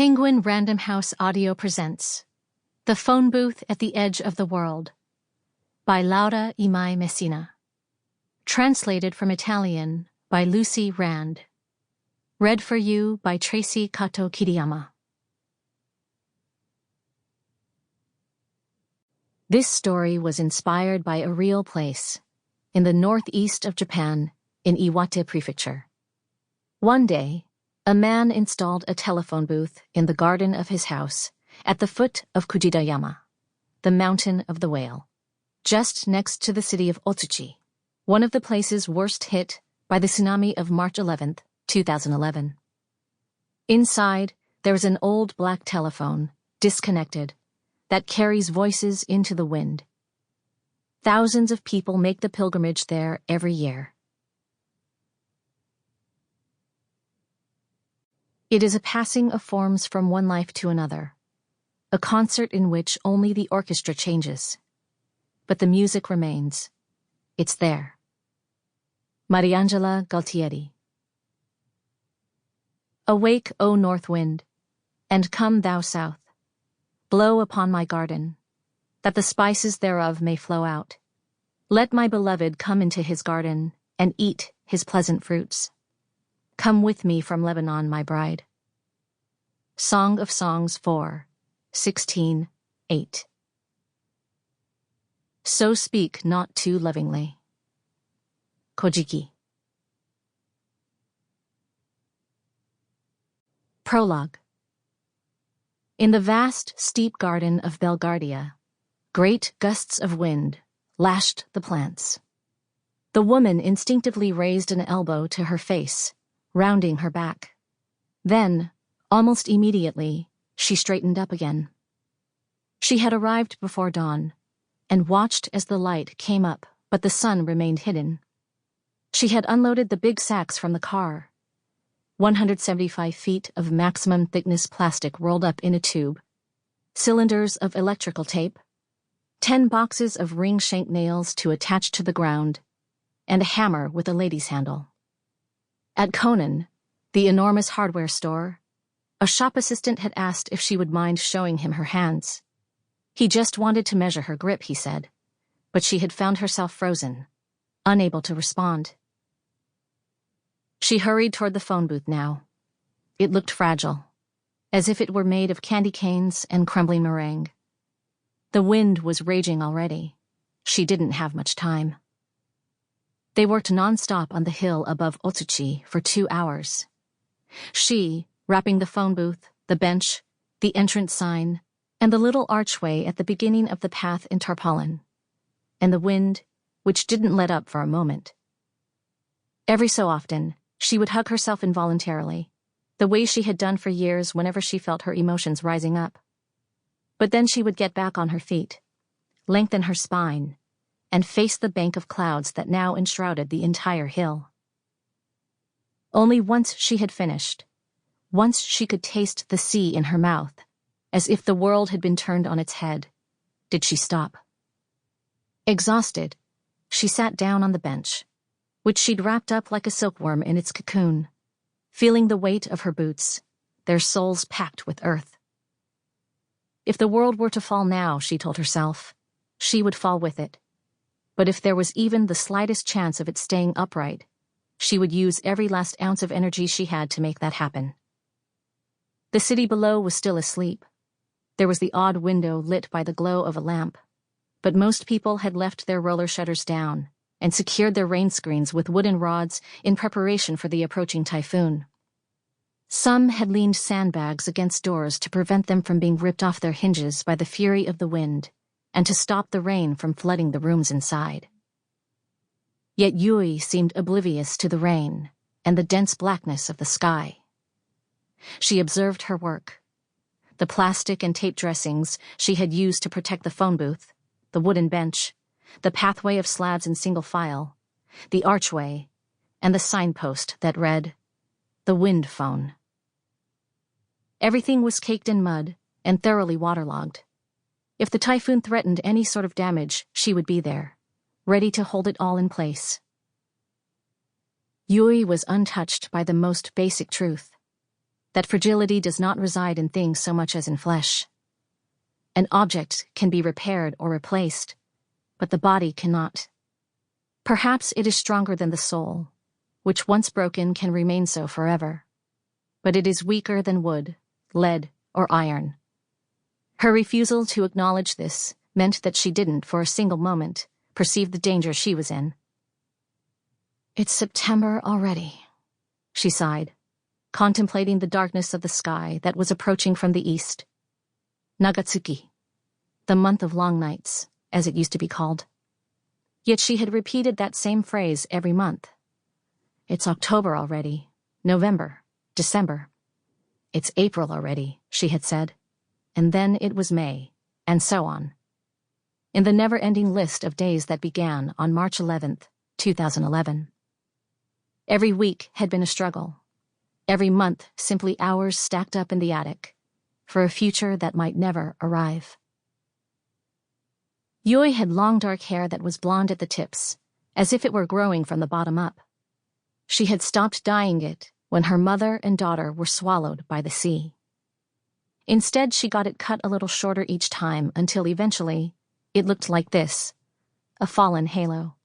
Penguin Random House Audio presents The Phone Booth at the Edge of the World by Imai Messina. Translated from Italian by Lucy Rand. Read for you by Traci Kato-Kiriyama. This story was inspired by a real place in the northeast of Japan in Iwate Prefecture. One day, a man installed a telephone booth in the garden of his house at the foot of Kujidayama, the mountain of the whale, just next to the city of Otsuchi, one of the places worst hit by the tsunami of March 11, 2011. Inside, there's an old black telephone, disconnected, that carries voices into the wind. Thousands of people make the pilgrimage there every year. It is a passing of forms from one life to another, a concert in which only the orchestra changes. But the music remains. It's there. Mariangela Galtieri. Awake, O north wind, and come thou south. Blow upon my garden, that the spices thereof may flow out. Let my beloved come into his garden and eat his pleasant fruits. Come with me from Lebanon, my bride. Song of Songs 4, 16:8. So speak not too lovingly. Kojiki. Prologue. In the vast, steep garden of Belgardia, great gusts of wind lashed the plants. The woman instinctively raised an elbow to her face, rounding her back. Then, almost immediately, she straightened up again. She had arrived before dawn, and watched as the light came up, but the sun remained hidden. She had unloaded the big sacks from the car. 175 feet of maximum thickness plastic rolled up in a tube, cylinders of electrical tape, 10 boxes of ring-shank nails to attach to the ground, and a hammer with a lady's handle. At Conan, the enormous hardware store, a shop assistant had asked if she would mind showing him her hands. He just wanted to measure her grip, he said, but she had found herself frozen, unable to respond. She hurried toward the phone booth now. It looked fragile, as if it were made of candy canes and crumbling meringue. The wind was raging already. She didn't have much time. They worked non-stop on the hill above Otsuchi for 2 hours. She, wrapping the phone booth, the bench, the entrance sign, and the little archway at the beginning of the path in tarpaulin, and the wind, which didn't let up for a moment. Every so often, she would hug herself involuntarily, the way she had done for years whenever she felt her emotions rising up. But then she would get back on her feet, lengthen her spine, and face the bank of clouds that now enshrouded the entire hill. Only once she had finished, once she could taste the sea in her mouth, as if the world had been turned on its head, did she stop. Exhausted, she sat down on the bench, which she'd wrapped up like a silkworm in its cocoon, feeling the weight of her boots, their soles packed with earth. If the world were to fall now, she told herself, she would fall with it. But if there was even the slightest chance of it staying upright, she would use every last ounce of energy she had to make that happen. The city below was still asleep. There was the odd window lit by the glow of a lamp, but most people had left their roller shutters down and secured their rain screens with wooden rods in preparation for the approaching typhoon. Some had leaned sandbags against doors to prevent them from being ripped off their hinges by the fury of the wind and to stop the rain from flooding the rooms inside. Yet Yui seemed oblivious to the rain and the dense blackness of the sky. She observed her work. The plastic and tape dressings she had used to protect the phone booth, the wooden bench, the pathway of slabs in single file, the archway, and the signpost that read, "The Wind Phone." Everything was caked in mud and thoroughly waterlogged. If the typhoon threatened any sort of damage, she would be there, ready to hold it all in place. Yui was untouched by the most basic truth. that fragility does not reside in things so much as in flesh. An object can be repaired or replaced, but the body cannot. Perhaps it is stronger than the soul, which once broken can remain so forever. But it is weaker than wood, lead, or iron. Her refusal to acknowledge this meant that she didn't, for a single moment, perceive the danger she was in. "It's September already," she sighed, contemplating the darkness of the sky that was approaching from the east. Nagatsuki, the month of long nights, as it used to be called. Yet she had repeated that same phrase every month. "It's October already, November, December. It's April already," she had said. And then it was May, and so on. In the never-ending list of days that began on March 11th, 2011. Every week had been a struggle. Every month simply hours stacked up in the attic, for a future that might never arrive. Yui had long dark hair that was blonde at the tips, as if it were growing from the bottom up. She had stopped dyeing it when her mother and daughter were swallowed by the sea. Instead, she got it cut a little shorter each time until eventually it looked like this, a fallen halo.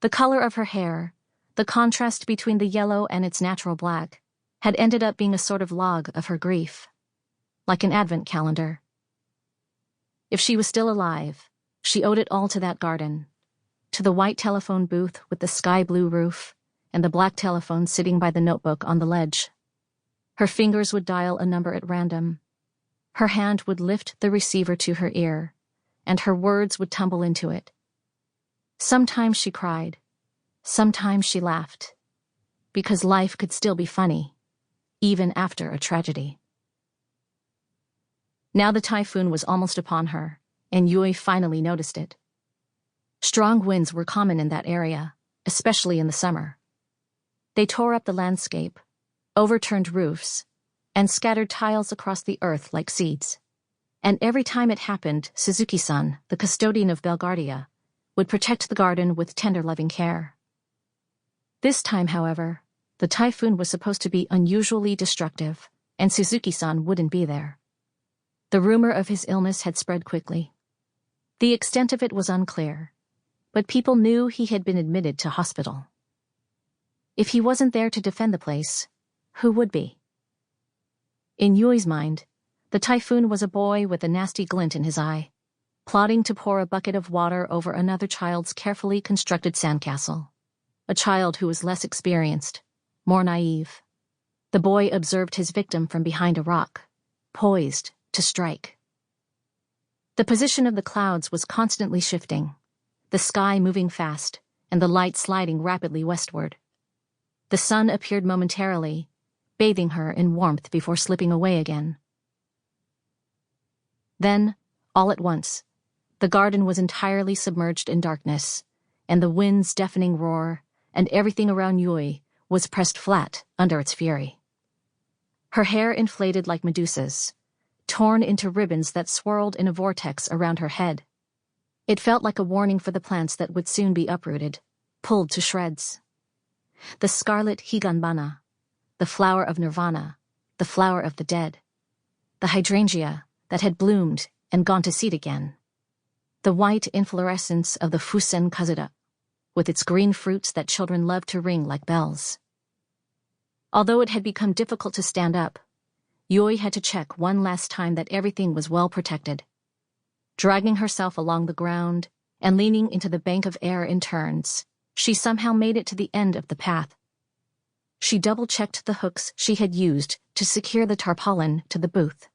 The color of her hair, the contrast between the yellow and its natural black, had ended up being a sort of log of her grief, like an advent calendar. If she was still alive, she owed it all to that garden, to the white telephone booth with the sky-blue roof and the black telephone sitting by the notebook on the ledge. Her fingers would dial a number at random. Her hand would lift the receiver to her ear, and her words would tumble into it. Sometimes she cried. Sometimes she laughed. Because life could still be funny, even after a tragedy. Now the typhoon was almost upon her, and Yui finally noticed it. Strong winds were common in that area, especially in the summer. They tore up the landscape, overturned roofs, and scattered tiles across the earth like seeds. And every time it happened, Suzuki-san, the custodian of Belgardia, would protect the garden with tender loving care. This time, however, the typhoon was supposed to be unusually destructive, and Suzuki-san wouldn't be there. The rumor of his illness had spread quickly. The extent of it was unclear, but people knew he had been admitted to hospital. If he wasn't there to defend the place, who would be? In Yui's mind, the typhoon was a boy with a nasty glint in his eye, plotting to pour a bucket of water over another child's carefully constructed sandcastle, a child who was less experienced, more naive. The boy observed his victim from behind a rock, poised to strike. The position of the clouds was constantly shifting, the sky moving fast, and the light sliding rapidly westward. The sun appeared momentarily, bathing her in warmth before slipping away again. Then, all at once, the garden was entirely submerged in darkness, and the wind's deafening roar and everything around Yui was pressed flat under its fury. Her hair inflated like Medusa's, torn into ribbons that swirled in a vortex around her head. It felt like a warning for the plants that would soon be uprooted, pulled to shreds. The scarlet higanbana, the flower of nirvana, the flower of the dead, the hydrangea that had bloomed and gone to seed again, the white inflorescence of the fusen kazura, with its green fruits that children loved to ring like bells. Although it had become difficult to stand up, Yui had to check one last time that everything was well protected. Dragging herself along the ground and leaning into the bank of air in turns, she somehow made it to the end of the path. She double-checked the hooks she had used to secure the tarpaulin to the booth,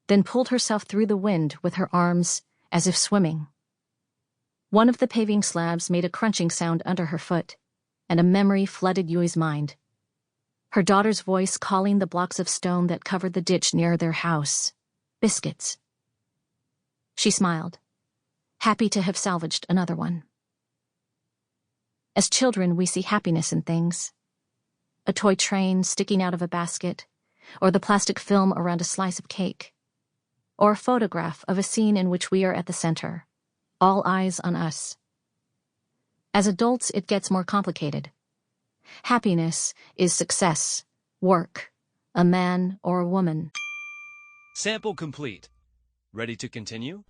then pulled herself through the wind with her arms as if swimming. One of the paving slabs made a crunching sound under her foot, and a memory flooded Yui's mind. Her daughter's voice calling the blocks of stone that covered the ditch near their house. Biscuits. She smiled, happy to have salvaged another one. As children, we see happiness in things. A toy train sticking out of a basket, or the plastic film around a slice of cake, or a photograph of a scene in which we are at the center, all eyes on us. As adults, it gets more complicated. Happiness is success, work, A man or a woman? Sample complete. Ready to continue?